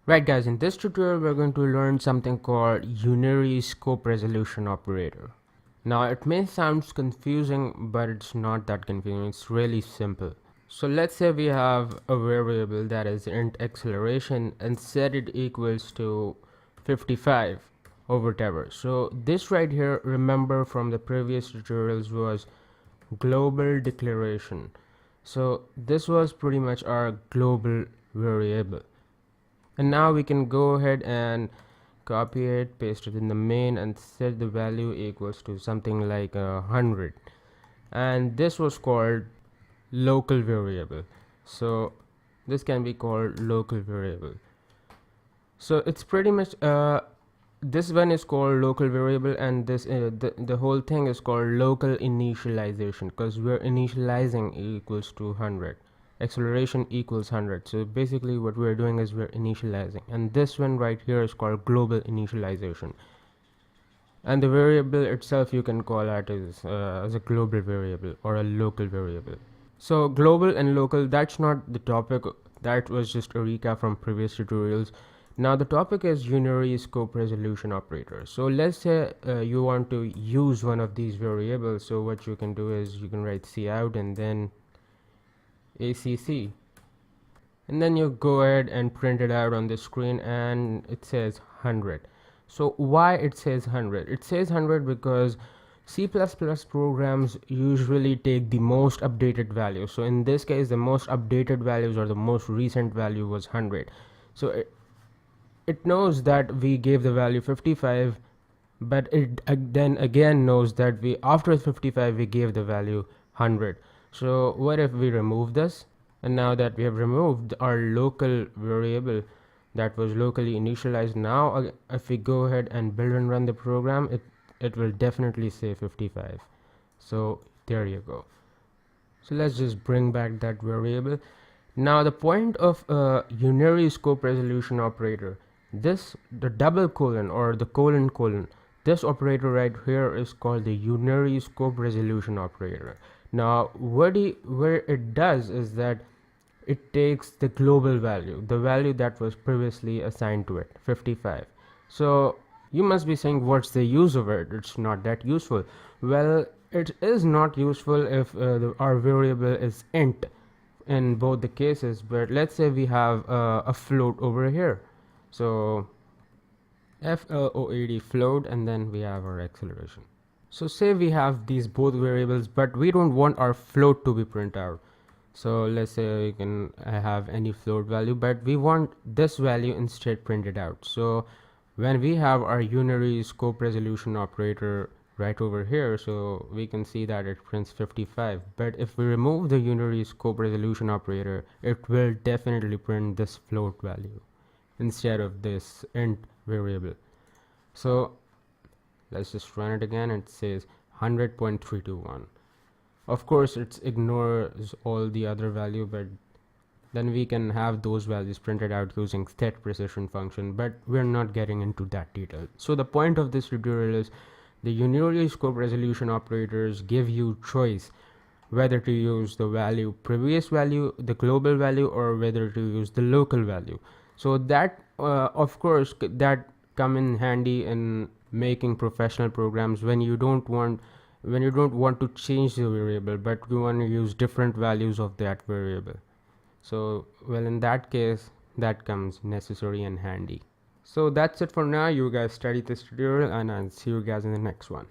Right guys, in this tutorial we're going to learn something called Unary scope resolution operator. Now it may sound confusing, but it's not that confusing, it's really simple. So let's say we have a variable that is int acceleration and set it equals to 55 or whatever. So this right here, remember from the previous tutorials, was global declaration. So this was pretty much our global variable. And now we can go ahead and copy it, paste it in the main and set the value equals to something like 100, and this was called local variable. So this can be called local variable. So it's pretty much this one is called local variable, and this the whole thing is called local initialization because we're initializing equals to 100, acceleration equals 100. So basically what we're doing is we're initializing, and this one right here is called global initialization, and the variable itself you can call it as a global variable or a local variable. So global and local, that's not the topic, that was just a recap from previous tutorials. Now the topic is Unary scope resolution operator. So let's say you want to use one of these variables. So what you can do is you can write cout and then acc, and then you go ahead and print it out on the screen and it says 100. So why it says 100? It says 100 because C++ programs usually take the most updated value. So in this case the most updated values or the most recent value was 100. So it knows that we gave the value 55, but it then again knows that we after 55 we gave the value 100. So what if we remove this? And now that we have removed our local variable that was locally initialized, now if we go ahead and build and run the program, it will definitely say 55. So there you go. So let's just bring back that variable. Now the point of unary scope resolution operator, the double colon or the colon, this operator right here is called the unary scope resolution operator. Now where it does is that it takes the global value, the value that was previously assigned to it, 55. So you must be saying, what's the use of it? It's not that useful. Well, it is not useful if our variable is int in both the cases, but let's say we have a float over here. So float float, and then we have our acceleration. So say we have these both variables, but we don't want our float to be printed out. So let's say we can have any float value, but we want this value instead printed out. So when we have our unary scope resolution operator right over here, so we can see that it prints 55, but if we remove the unary scope resolution operator, it will definitely print this float value instead of this int variable. So let's just run it again. It says 100.321. Of course it ignores all the other value, but then we can have those values printed out using set precision function, but we're not getting into that detail. So the point of this tutorial is the unary scope resolution operators give you choice whether to use the previous value, the global value, or whether to use the local value. So that of course that come in handy in making professional programs when you don't want to change the variable, but you want to use different values of that variable. So well, in that case that comes necessary and handy. So that's it for now. You guys study this tutorial and I'll see you guys in the next one.